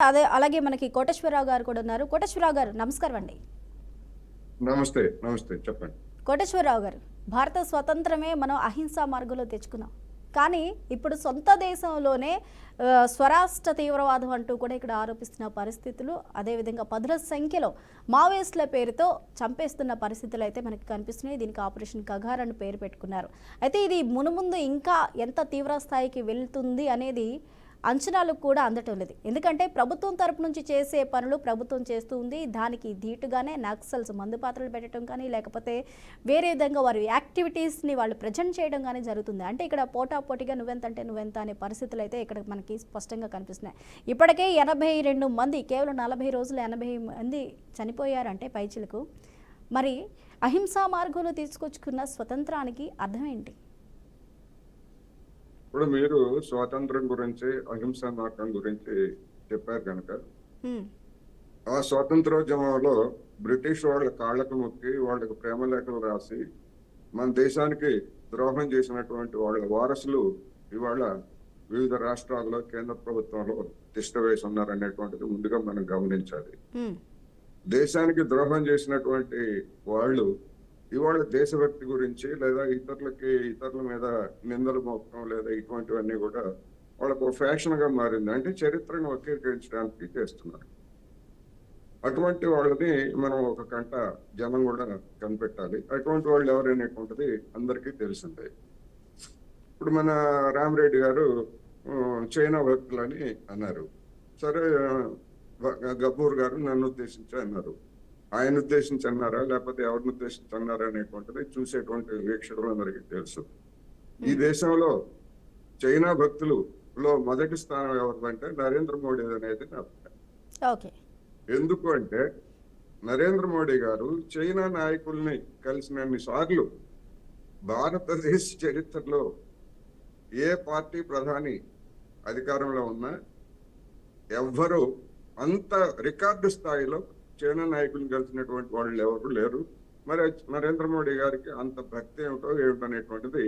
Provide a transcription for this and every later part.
అదే అలాగే మనకి కోటేశ్వరరావు గారు కూడా ఉన్నారు. కోటేశ్వరరావు గారు నమస్కారం అండి. నమస్తే నమస్తే చెప్పండి. కోటేశ్వరరావు గారు, భారత స్వతంత్రమే మనం అహింసా మార్గంలో తెచ్చుకున్నాం. కానీ ఇప్పుడు సొంత దేశంలోనే స్వరాష్ట్ర తీవ్రవాదం అంటూ కూడా ఇక్కడ ఆరోపిస్తున్న పరిస్థితులు, అదేవిధంగా పదుల సంఖ్యలో మావోయిస్టుల పేరుతో చంపేస్తున్న పరిస్థితులు అయితే మనకి కనిపిస్తున్నాయి. దీనికి ఆపరేషన్ కగార్ అని పేరు పెట్టుకున్నారు. అయితే ఇది మునుముందు ఇంకా ఎంత తీవ్ర స్థాయికి వెళ్తుంది అనేది అంచనాలు కూడా అందటం లేదు. ఎందుకంటే ప్రభుత్వం తరపు నుంచి చేసే పనులు ప్రభుత్వం చేస్తూ ఉంది. దానికి ధీటుగానే నక్సల్స్ మందుపాత్రలు పెట్టడం కానీ, లేకపోతే వేరే విధంగా వారి యాక్టివిటీస్ని వాళ్ళు ప్రజెంట్ చేయడం కానీ జరుగుతుంది. అంటే ఇక్కడ పోటాపోటీగా నువ్వెంత అంటే నువ్వెంత అనే పరిస్థితులు అయితే ఇక్కడ మనకి స్పష్టంగా కనిపిస్తున్నాయి. ఇప్పటికే 82 మంది, కేవలం 40 రోజులు 80 మంది చనిపోయారంటే పైచిలకు. మరి అహింసా మార్గంలో తీసుకొచ్చుకున్న స్వతంత్రానికి అర్థం ఏంటి? ఇప్పుడు మీరు స్వాతంత్రం గురించి, అహింసా మార్గం గురించి చెప్పారు కనుక, ఆ స్వాతంత్రోద్యమంలో బ్రిటిష్ వాళ్ళ కాళ్ళకు మొక్కి వాళ్ళకి ప్రేమ లేఖలు రాసి మన దేశానికి ద్రోహం చేసినటువంటి వాళ్ళ వారసులు ఇవాళ వివిధ రాష్ట్రాల్లో కేంద్ర ప్రభుత్వంలో తిష్ట వేసి ఉన్నారనేటువంటిది ముందుగా మనం గమనించాలి. దేశానికి ద్రోహం చేసినటువంటి వాళ్ళు ఇవాళ దేశభక్తి గురించి లేదా ఇతరుల మీద నిందలు మోపడం లేదా ఇటువంటివన్నీ కూడా వాళ్ళకు ఫ్యాషన్ గా మారింది. అంటే చరిత్రను వక్రీకరించడానికి చేస్తున్నారు. అటువంటి వాళ్ళని మనం ఒక కంట జనం కూడా కనిపెట్టాలి. అటువంటి వాళ్ళు ఎవరైనటువంటిది అందరికీ తెలిసిందే. ఇప్పుడు మన రామరెడ్డి గారు చైనా భక్తులని అన్నారు. సరే, గబ్బూర్ గారు నన్ను ఉద్దేశించి అన్నారు. ఆయన ఉద్దేశించి అన్నారా లేకపోతే ఎవరిని ఉద్దేశించి అన్నారా అనేటువంటిది చూసేటువంటి వీక్షకులందరికీ తెలుసు. ఈ దేశంలో చైనా భక్తులలో మొదటి స్థానం ఎవరిదంటే నరేంద్ర మోడీ అనేది నా అభిప్రాయం. ఎందుకు అంటే నరేంద్ర మోడీ గారు చైనా నాయకుల్ని కలిసినన్ని సార్లు భారతదేశ చరిత్రలో ఏ పార్టీ ప్రధాని అధికారంలో ఉన్నా ఎవ్వరూ అంత రికార్డు స్థాయిలో చైనా నాయకులను కలిసినటువంటి వాళ్ళు ఎవరు లేరు. మరి నరేంద్ర మోడీ గారికి అంత భక్తి ఏమిటనేటువంటిది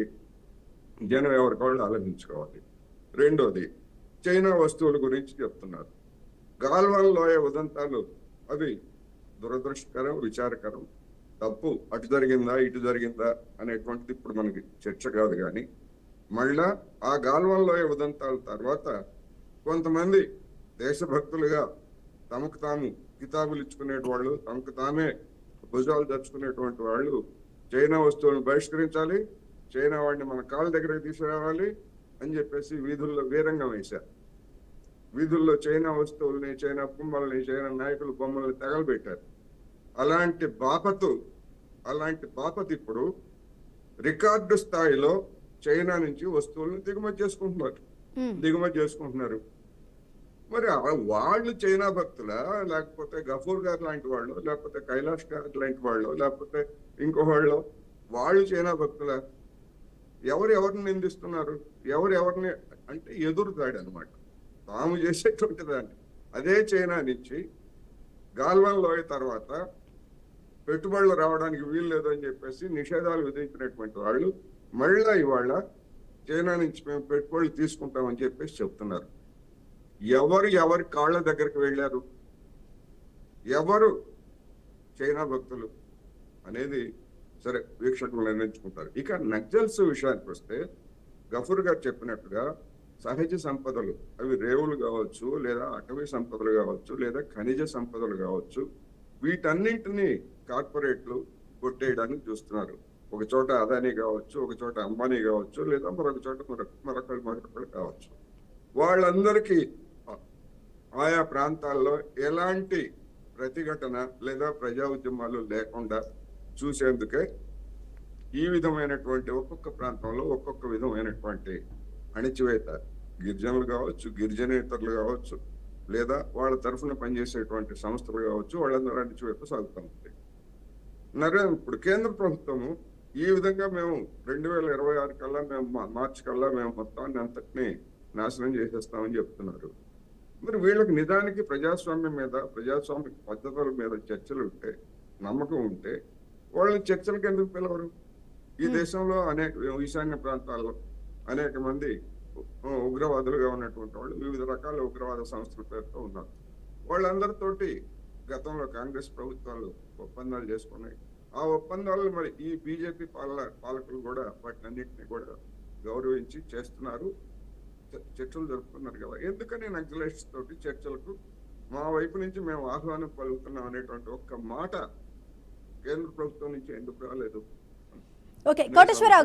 జనం ఎవరికి వాళ్ళు ఆలోచించుకోవాలి. రెండోది, చైనా వస్తువుల గురించి చెప్తున్నారు. గాల్వాన్ లోయ ఉదంతాలు అవి దురదృష్టకరం, విచారకరం, తప్పు. అటు జరిగిందా ఇటు జరిగిందా అనేటువంటిది ఇప్పుడు మనకి చర్చ కాదు. కానీ మళ్ళా ఆ గాల్వాన్ లోయ ఉదంతాల తర్వాత కొంతమంది దేశభక్తులుగా తమకు తాము కితాబులు ఇచ్చుకునే వాళ్ళు, తమకు తామే భుజాలు తెచ్చుకునేటువంటి వాళ్ళు చైనా వస్తువులను బహిష్కరించాలి, చైనా వాడిని మన కాళ్ళ దగ్గరకు తీసుకురావాలి అని చెప్పేసి వీధుల్లో వీరంగం వేశారు. వీధుల్లో చైనా వస్తువుల్ని, చైనా బొమ్మల్ని, చైనా నాయకుల బొమ్మల్ని తగలబెట్టారు. అలాంటి బాపత్ ఇప్పుడు రికార్డు స్థాయిలో చైనా నుంచి వస్తువులను దిగుమతి చేసుకుంటున్నారు. మరి వాళ్ళు చైనా భక్తుల, లేకపోతే గఫూర్ గారు లాంటి వాళ్ళు, లేకపోతే కైలాష్ గారు లాంటి వాళ్ళు, లేకపోతే ఇంకోవాళ్ళు, వాళ్ళు చైనా భక్తుల? ఎవరిని నిందిస్తున్నారు? ఎవరిని అంటే ఎదురుదాడి అనమాట. తాము చేసేటువంటి దాన్ని అదే చైనా నుంచి గాల్వాన్ లోయ తర్వాత పెట్టుబడులు రావడానికి వీలు లేదని చెప్పేసి నిషేధాలు విధించినటువంటి వాళ్ళు మళ్ళా ఇవాళ చైనా నుంచి మేము పెట్టుబడులు తీసుకుంటామని చెప్పేసి చెప్తున్నారు. ఎవరి కాళ్ళ దగ్గరికి వెళ్ళారు? ఎవరు చైనా భక్తులు అనేది సరే వీక్షకులు నిర్ణయించుకుంటారు. ఇక నక్సల్స్ విషయానికి వస్తే గఫూర్ గారు చెప్పినట్టుగా సహజ సంపదలు, అవి రేవులు కావచ్చు, లేదా అటవీ సంపదలు కావచ్చు, లేదా ఖనిజ సంపదలు కావచ్చు, వీటన్నింటినీ కార్పొరేట్లు కొట్టేయడానికి చూస్తున్నారు. ఒక చోట అదానీ కావచ్చు, ఒక చోట అంబానీ కావచ్చు, లేదా మరొక చోట మరొకరు కావచ్చు. వాళ్ళందరికీ ఆయా ప్రాంతాల్లో ఎలాంటి ప్రతిఘటన లేదా ప్రజా ఉద్యమాలు లేకుండా చూసేందుకే ఈ విధమైనటువంటి ఒక్కొక్క ప్రాంతంలో ఒక్కొక్క విధమైనటువంటి అణిచివేత, గిరిజనులు కావచ్చు, గిరిజనేతరులు కావచ్చు, లేదా వాళ్ళ తరఫున పనిచేసేటువంటి సంస్థలు కావచ్చు, వాళ్ళందరూ అణిచివేత సాగుతూ ఉంటాయి. ఇప్పుడు కేంద్ర ప్రభుత్వము ఈ విధంగా మేము 2026 కల్లా, మార్చి కల్లా మేము మొత్తాన్ని అంతటినీ నాశనం చేసేస్తామని చెప్తున్నారు. మరి వీళ్ళకి నిజానికి ప్రజాస్వామ్య పద్ధతుల మీద చర్చలు ఉంటే, నమ్మకం ఉంటే వాళ్ళని చర్చలకు ఎందుకు పిలవరు? ఈ దేశంలో ఈశాన్య ప్రాంతాల్లో అనేక మంది ఉగ్రవాదులుగా ఉన్నటువంటి వాళ్ళు వివిధ రకాల ఉగ్రవాద సంస్థల పేరుతో ఉన్నారు. వాళ్ళందరితోటి గతంలో కాంగ్రెస్ ప్రభుత్వాలు ఒప్పందాలు చేసుకున్నాయి. ఆ ఒప్పందాలు మరి ఈ బీజేపీ పాలకులు కూడా వాటినన్నింటినీ కూడా గౌరవించి చేస్తున్నారు, చర్చలు జరుపుతున్నారు కదా. ఎందుకని నక్సలైట్స్ తోటి చర్చలకు మా వైపు నుంచి మేము ఆహ్వానం పలుకుతున్నాం అనేటువంటి ఒక్క మాట కేంద్ర ప్రభుత్వం నుంచి ఎందుకు రాలేదు? ఓకే కోటేశ్వరరావు